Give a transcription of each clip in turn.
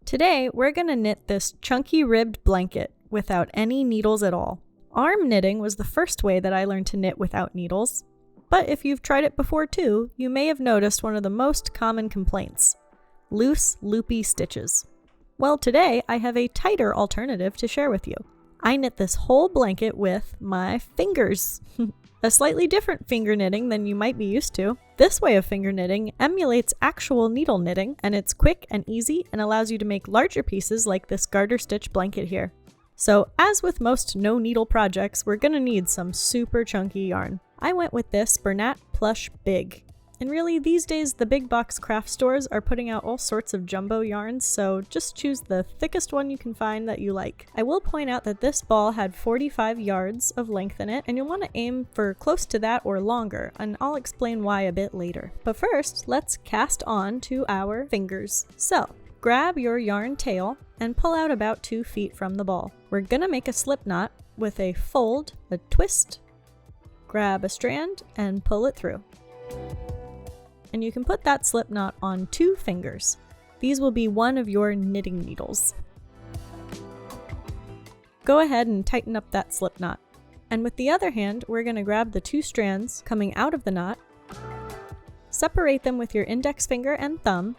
Today, we're going to knit this chunky ribbed blanket without any needles at all. Arm knitting was the first way that I learned to knit without needles, but if you've tried it before too, you may have noticed one of the most common complaints: loose, loopy stitches. Well, today I have a tighter alternative to share with you. I knit this whole blanket with my fingers. A slightly different finger knitting than you might be used to. This way of finger knitting emulates actual needle knitting, and it's quick and easy and allows you to make larger pieces like this garter stitch blanket here. So as with most no needle projects, we're gonna need some super chunky yarn. I went with this Bernat Plush Big. And really, these days the big box craft stores are putting out all sorts of jumbo yarns, so just choose the thickest one you can find that you like. I will point out that this ball had 45 yards of length in it, and you'll want to aim for close to that or longer, and I'll explain why a bit later. But first, let's cast on to our fingers. So, grab your yarn tail and pull out about 2 feet from the ball. We're gonna make a slip knot with a fold, a twist, grab a strand, and pull it through. And you can put that slip knot on 2 fingers. These will be one of your knitting needles. Go ahead and tighten up that slip knot. And with the other hand, we're going to grab the 2 strands coming out of the knot, separate them with your index finger and thumb,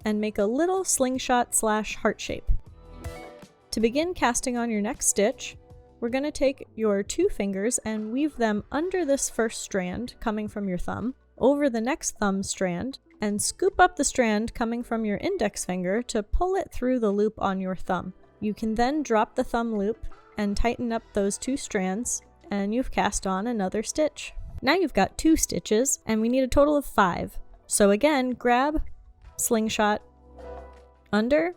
and make a little slingshot / heart shape. To begin casting on your next stitch, we're going to take your 2 fingers and weave them under this first strand coming from your thumb, over the next thumb strand, and scoop up the strand coming from your index finger to pull it through the loop on your thumb. You can then drop the thumb loop and tighten up those 2 strands, and you've cast on another stitch. Now you've got 2 stitches, and we need a total of 5. So again, grab, slingshot, under,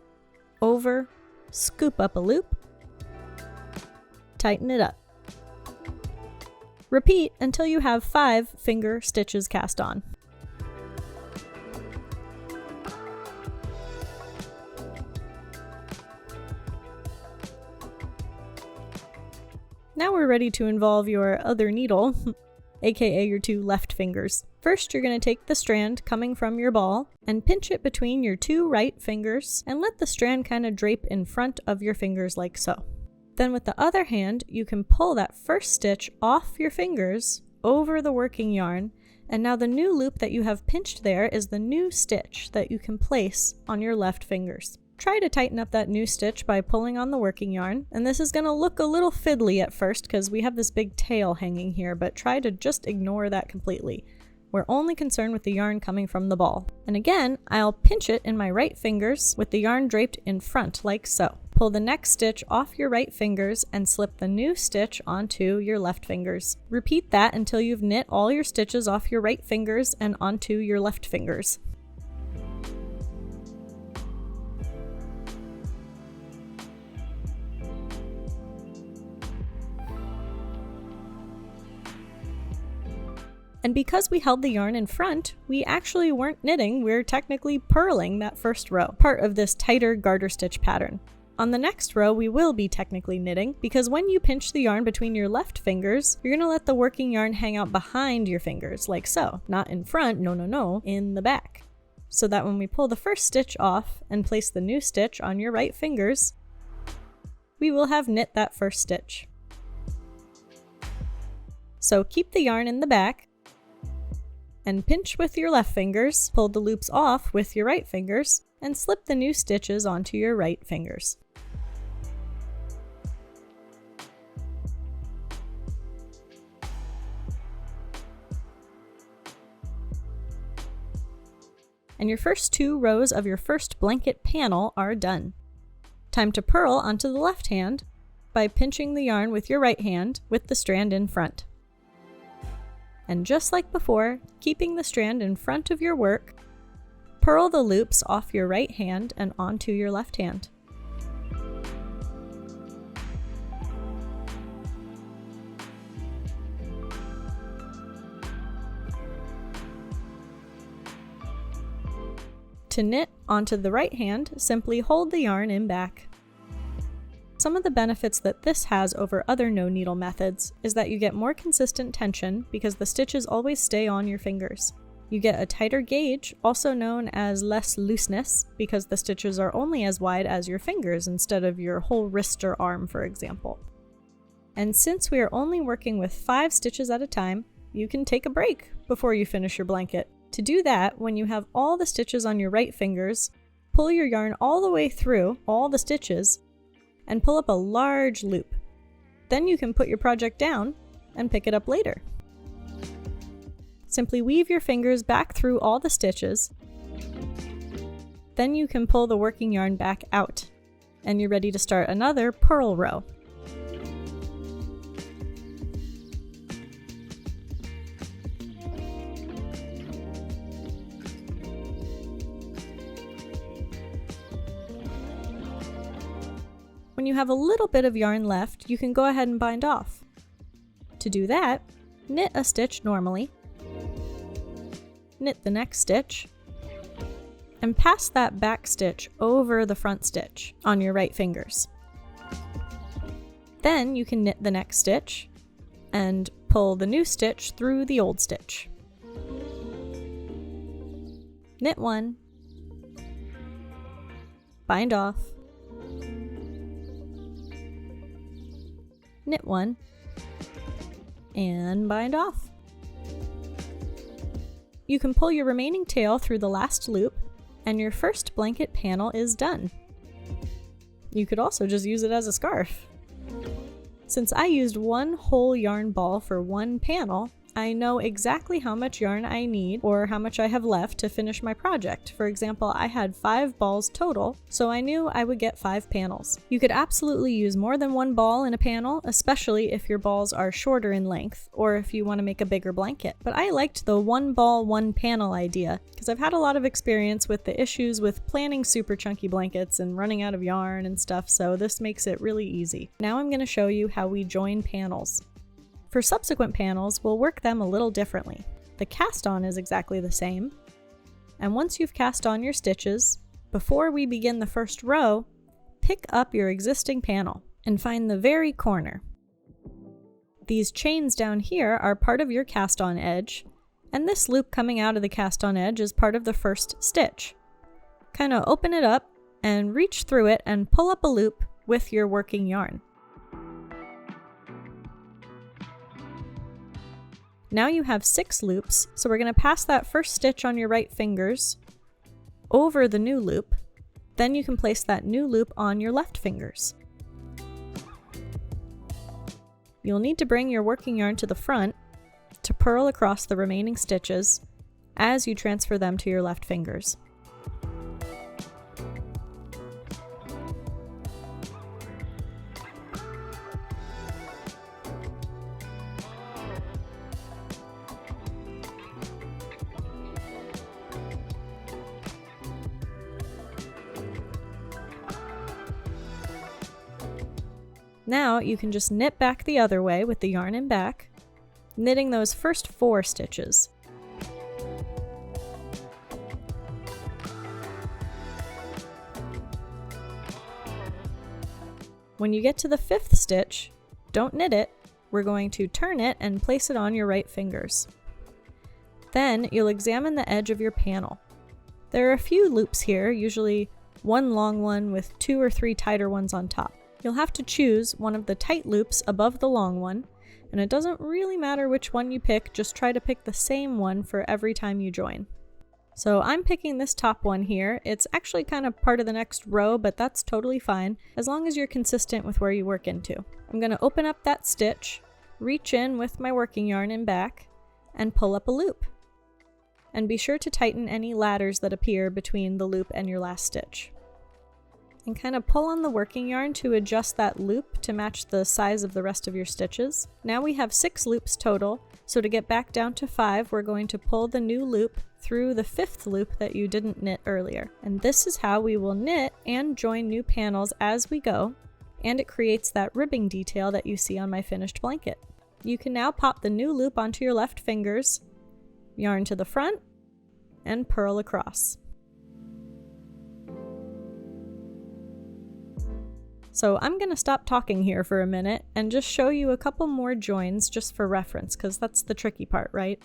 over, scoop up a loop, tighten it up. Repeat until you have 5 finger stitches cast on. Now we're ready to involve your other needle, aka your 2 left fingers. First, you're going to take the strand coming from your ball and pinch it between your 2 right fingers and let the strand kind of drape in front of your fingers like so. Then with the other hand, you can pull that first stitch off your fingers over the working yarn, and now the new loop that you have pinched there is the new stitch that you can place on your left fingers. Try to tighten up that new stitch by pulling on the working yarn, and this is going to look a little fiddly at first because we have this big tail hanging here, but try to just ignore that completely. We're only concerned with the yarn coming from the ball. And again, I'll pinch it in my right fingers with the yarn draped in front like so. Pull the next stitch off your right fingers and slip the new stitch onto your left fingers. Repeat that until you've knit all your stitches off your right fingers and onto your left fingers. And because we held the yarn in front, we actually weren't knitting, we're technically purling that first row, part of this tighter garter stitch pattern. On the next row, we will be technically knitting, because when you pinch the yarn between your left fingers, you're going to let the working yarn hang out behind your fingers, like so. Not in front, no, in the back. So that when we pull the first stitch off and place the new stitch on your right fingers, we will have knit that first stitch. So keep the yarn in the back, and pinch with your left fingers, pull the loops off with your right fingers, and slip the new stitches onto your right fingers. And your first 2 rows of your first blanket panel are done. Time to purl onto the left hand by pinching the yarn with your right hand with the strand in front. And just like before, keeping the strand in front of your work, purl the loops off your right hand and onto your left hand. To knit onto the right hand, simply hold the yarn in back. Some of the benefits that this has over other no needle methods is that you get more consistent tension because the stitches always stay on your fingers. You get a tighter gauge, also known as less looseness, because the stitches are only as wide as your fingers instead of your whole wrist or arm, for example. And since we are only working with 5 stitches at a time, you can take a break before you finish your blanket. To do that, when you have all the stitches on your right fingers, pull your yarn all the way through all the stitches and pull up a large loop. Then you can put your project down and pick it up later. Simply weave your fingers back through all the stitches. Then you can pull the working yarn back out, and you're ready to start another purl row. When you have a little bit of yarn left, you can go ahead and bind off. To do that, knit a stitch normally, knit the next stitch, and pass that back stitch over the front stitch on your right fingers. Then you can knit the next stitch and pull the new stitch through the old stitch. Knit one, bind off, knit one, and bind off. You can pull your remaining tail through the last loop, and your first blanket panel is done. You could also just use it as a scarf. Since I used one whole yarn ball for one panel, I know exactly how much yarn I need or how much I have left to finish my project. For example, I had 5 balls total, so I knew I would get 5 panels. You could absolutely use more than one ball in a panel, especially if your balls are shorter in length or if you want to make a bigger blanket. But I liked the one ball, one panel idea because I've had a lot of experience with the issues with planning super chunky blankets and running out of yarn and stuff, so this makes it really easy. Now I'm going to show you how we join panels. For subsequent panels, we'll work them a little differently. The cast on is exactly the same, and once you've cast on your stitches, before we begin the first row, pick up your existing panel and find the very corner. These chains down here are part of your cast on edge, and this loop coming out of the cast on edge is part of the first stitch. Kind of open it up and reach through it and pull up a loop with your working yarn. Now you have 6 loops, so we're going to pass that first stitch on your right fingers over the new loop. Then you can place that new loop on your left fingers. You'll need to bring your working yarn to the front to purl across the remaining stitches as you transfer them to your left fingers. Now you can just knit back the other way with the yarn in back, knitting those first 4 stitches. When you get to the 5th stitch, don't knit it, we're going to turn it and place it on your right fingers. Then you'll examine the edge of your panel. There are a few loops here, usually one long one with 2 or 3 tighter ones on top. You'll have to choose one of the tight loops above the long one, and it doesn't really matter which one you pick, just try to pick the same one for every time you join. So I'm picking this top one here. It's actually kind of part of the next row, but that's totally fine, as long as you're consistent with where you work into. I'm going to open up that stitch, reach in with my working yarn in back, and pull up a loop. And be sure to tighten any ladders that appear between the loop and your last stitch. And kind of pull on the working yarn to adjust that loop to match the size of the rest of your stitches. Now we have 6 loops total, so to get back down to 5, we're going to pull the new loop through the 5th loop that you didn't knit earlier. And this is how we will knit and join new panels as we go, and it creates that ribbing detail that you see on my finished blanket. You can now pop the new loop onto your left fingers, yarn to the front, and purl across. So I'm going to stop talking here for a minute and just show you a couple more joins just for reference, because that's the tricky part, right?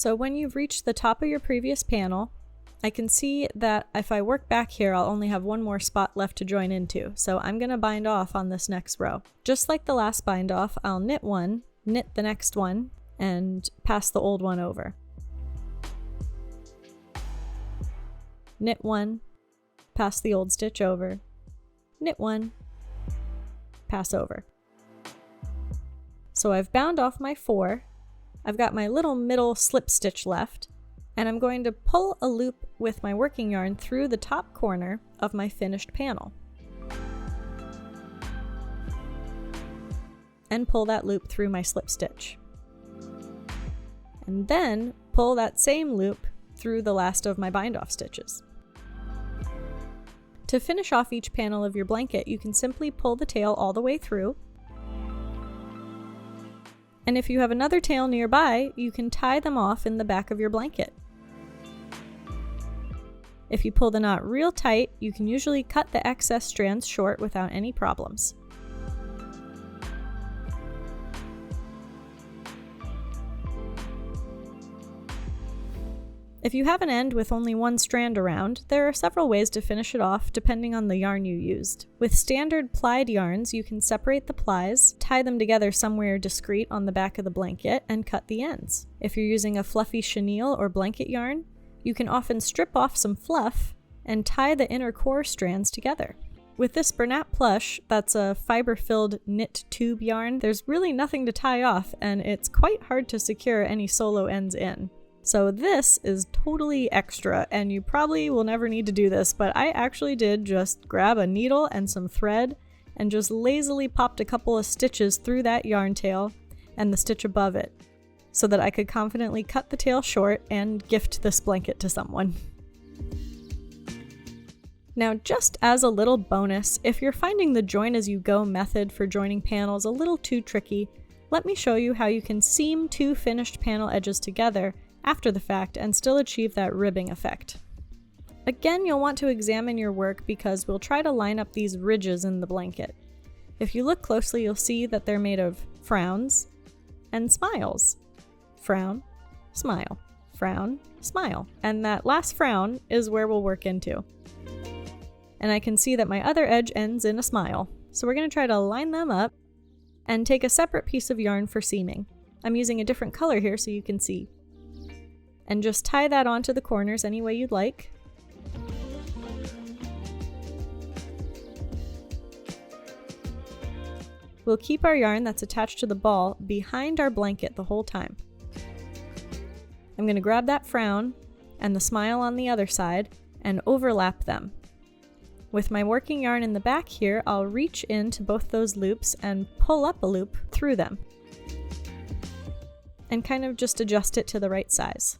So when you've reached the top of your previous panel, I can see that if I work back here, I'll only have one more spot left to join into. So I'm going to bind off on this next row. Just like the last bind off, I'll knit one, knit the next one, and pass the old one over. Knit one, pass the old stitch over, knit one, pass over. So I've bound off my 4, I've got my little middle slip stitch left, and I'm going to pull a loop with my working yarn through the top corner of my finished panel. And pull that loop through my slip stitch. And then pull that same loop through the last of my bind off stitches. To finish off each panel of your blanket, you can simply pull the tail all the way through. And if you have another tail nearby, you can tie them off in the back of your blanket. If you pull the knot real tight, you can usually cut the excess strands short without any problems. If you have an end with only one strand around, there are several ways to finish it off depending on the yarn you used. With standard plied yarns, you can separate the plies, tie them together somewhere discreet on the back of the blanket, and cut the ends. If you're using a fluffy chenille or blanket yarn, you can often strip off some fluff and tie the inner core strands together. With this Bernat plush, that's a fiber-filled knit tube yarn, there's really nothing to tie off, and it's quite hard to secure any solo ends in. So this is totally extra, and you probably will never need to do this, but I actually did just grab a needle and some thread and just lazily popped a couple of stitches through that yarn tail and the stitch above it, so that I could confidently cut the tail short and gift this blanket to someone. Now, just as a little bonus, if you're finding the join as you go method for joining panels a little too tricky, let me show you how you can seam 2 finished panel edges together after the fact and still achieve that ribbing effect. Again, you'll want to examine your work because we'll try to line up these ridges in the blanket. If you look closely, you'll see that they're made of frowns and smiles. Frown, smile, frown, smile. And that last frown is where we'll work into. And I can see that my other edge ends in a smile. So we're going to try to line them up and take a separate piece of yarn for seaming. I'm using a different color here so you can see. And just tie that onto the corners any way you'd like. We'll keep our yarn that's attached to the ball behind our blanket the whole time. I'm going to grab that frown and the smile on the other side and overlap them. With my working yarn in the back here, I'll reach into both those loops and pull up a loop through them. And kind of just adjust it to the right size.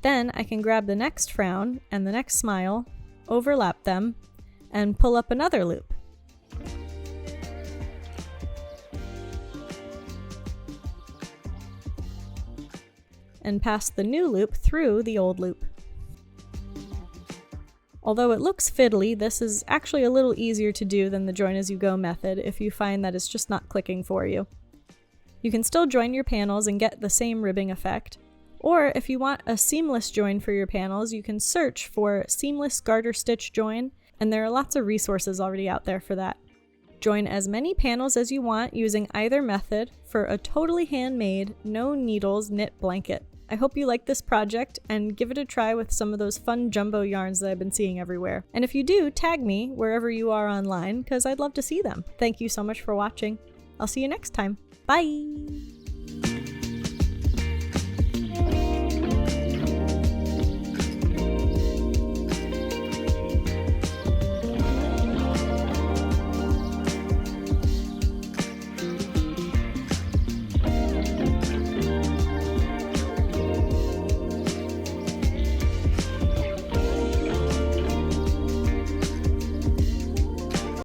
Then I can grab the next frown and the next smile, overlap them, and pull up another loop. And pass the new loop through the old loop. Although it looks fiddly, this is actually a little easier to do than the join as you go method if you find that it's just not clicking for you. You can still join your panels and get the same ribbing effect. Or if you want a seamless join for your panels, you can search for seamless garter stitch join, and there are lots of resources already out there for that. Join as many panels as you want using either method for a totally handmade, no needles knit blanket. I hope you like this project and give it a try with some of those fun jumbo yarns that I've been seeing everywhere. And if you do, tag me wherever you are online because I'd love to see them. Thank you so much for watching. I'll see you next time. Bye!